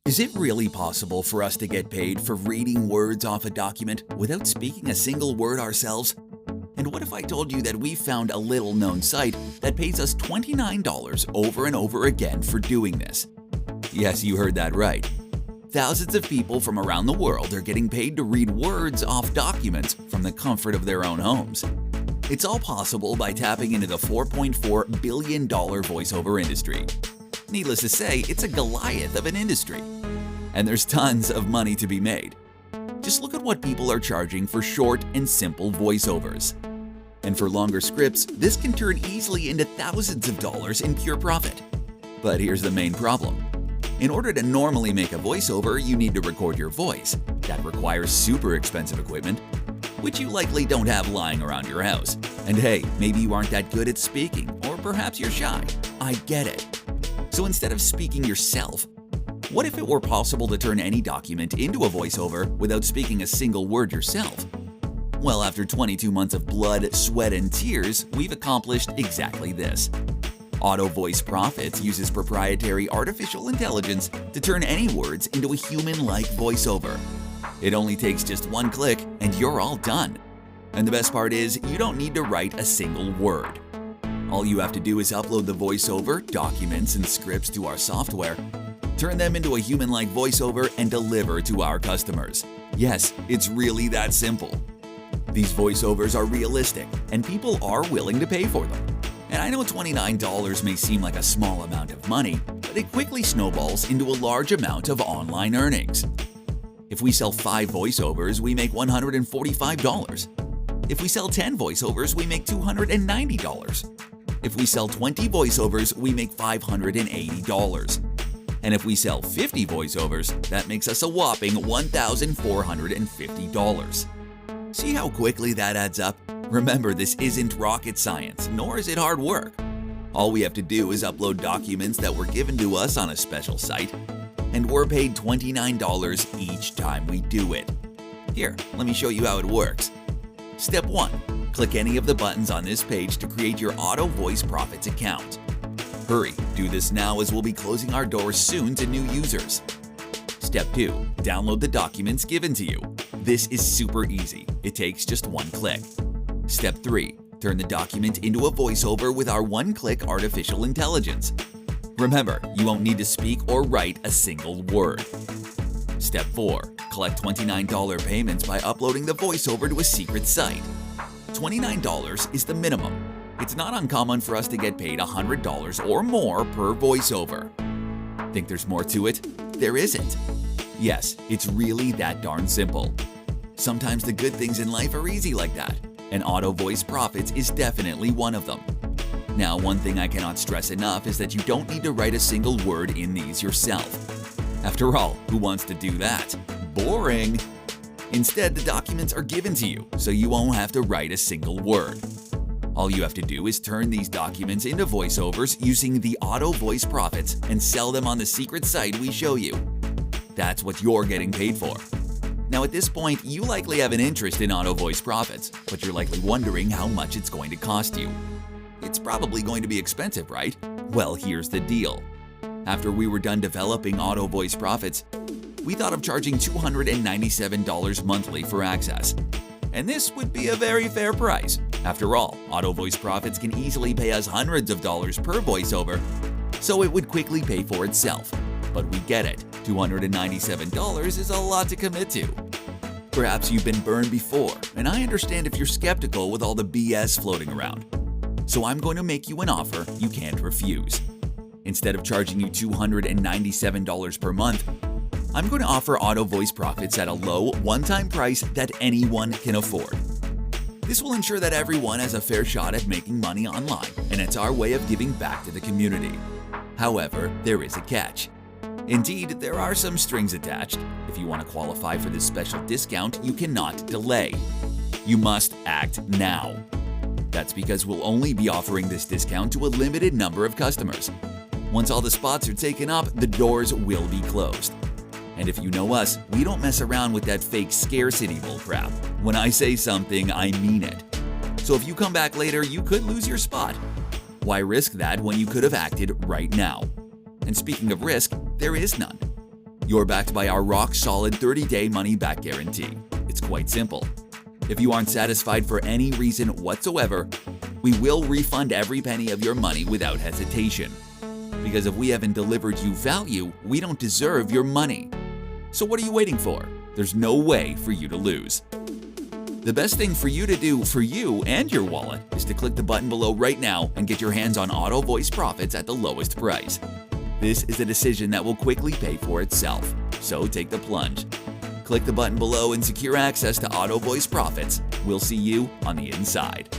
Is it really possible for us to get paid for reading words off a document without speaking a single word ourselves? And what if I told you that we found a little-known site that pays us $29 over and over again for doing this? Yes, you heard that right. Thousands of people from around the world are getting paid to read words off documents from the comfort of their own homes. It's all possible by tapping into the $4.4 billion voiceover industry. Needless to say, it's a Goliath of an industry. And there's tons of money to be made. Just look at what people are charging for short and simple voiceovers. And for longer scripts, this can turn easily into thousands of dollars in pure profit. But here's the main problem. In order to normally make a voiceover, you need to record your voice. That requires super expensive equipment, which you likely don't have lying around your house. And hey, maybe you aren't that good at speaking, or perhaps you're shy. I get it. So instead of speaking yourself, what if it were possible to turn any document into a voiceover without speaking a single word yourself? Well, after 22 months of blood, sweat, and tears, we've accomplished exactly this. AutoVoiceProfits uses proprietary artificial intelligence to turn any words into a human-like voiceover. It only takes just one click and you're all done. And the best part is, you don't need to write a single word. All you have to do is upload the voiceover, documents, and scripts to our software, turn them into a human-like voiceover, and deliver to our customers. Yes, it's really that simple. These voiceovers are realistic, and people are willing to pay for them. And I know $29 may seem like a small amount of money, but it quickly snowballs into a large amount of online earnings. If we sell 5 voiceovers, we make $145. If we sell 10 voiceovers, we make $290. If we sell 20 voiceovers, we make $580. And if we sell 50 voiceovers, that makes us a whopping $1,450. See how quickly that adds up? Remember, this isn't rocket science, nor is it hard work. All we have to do is upload documents that were given to us on a special site, and we're paid $29 each time we do it. Here, let me show you how it works. Step 1. Click any of the buttons on this page to create your AutoVoiceProfits account. Hurry, do this now as we'll be closing our doors soon to new users. Step 2. Download the documents given to you. This is super easy. It takes just one click. Step 3. Turn the document into a voiceover with our one-click artificial intelligence. Remember, you won't need to speak or write a single word. Step 4. Collect $29 payments by uploading the voiceover to a secret site. $29 is the minimum. It's not uncommon for us to get paid $100 or more per voiceover. Think there's more to it? There isn't. Yes, it's really that darn simple. Sometimes the good things in life are easy like that, and AutoVoiceProfits is definitely one of them. Now, one thing I cannot stress enough is that you don't need to write a single word in these yourself. After all, who wants to do that? Boring! Instead, the documents are given to you, so you won't have to write a single word. All you have to do is turn these documents into voiceovers using the AutoVoiceProfits and sell them on the secret site we show you. That's what you're getting paid for. Now at this point, you likely have an interest in AutoVoiceProfits, but you're likely wondering how much it's going to cost you. It's probably going to be expensive, right? Well, here's the deal. After we were done developing AutoVoiceProfits, we thought of charging $297 monthly for access. And this would be a very fair price. After all, AutoVoiceProfits can easily pay us hundreds of dollars per voiceover, so it would quickly pay for itself. But we get it, $297 is a lot to commit to. Perhaps you've been burned before, and I understand if you're skeptical with all the BS floating around. So I'm going to make you an offer you can't refuse. Instead of charging you $297 per month, I'm going to offer AutoVoiceProfits at a low, one-time price that anyone can afford. This will ensure that everyone has a fair shot at making money online, and it's our way of giving back to the community. However, there is a catch. Indeed, there are some strings attached. If you want to qualify for this special discount, you cannot delay. You must act now. That's because we'll only be offering this discount to a limited number of customers. Once all the spots are taken up, the doors will be closed. And if you know us, we don't mess around with that fake scarcity bullcrap. When I say something, I mean it. So if you come back later, you could lose your spot. Why risk that when you could have acted right now? And speaking of risk, there is none. You're backed by our rock-solid 30-day money-back guarantee. It's quite simple. If you aren't satisfied for any reason whatsoever, we will refund every penny of your money without hesitation. Because if we haven't delivered you value, we don't deserve your money. So what are you waiting for? There's no way for you to lose. The best thing for you to do for you and your wallet is to click the button below right now and get your hands on AutoVoiceProfits at the lowest price. This is a decision that will quickly pay for itself, so take the plunge. Click the button below and secure access to AutoVoiceProfits. We'll see you on the inside.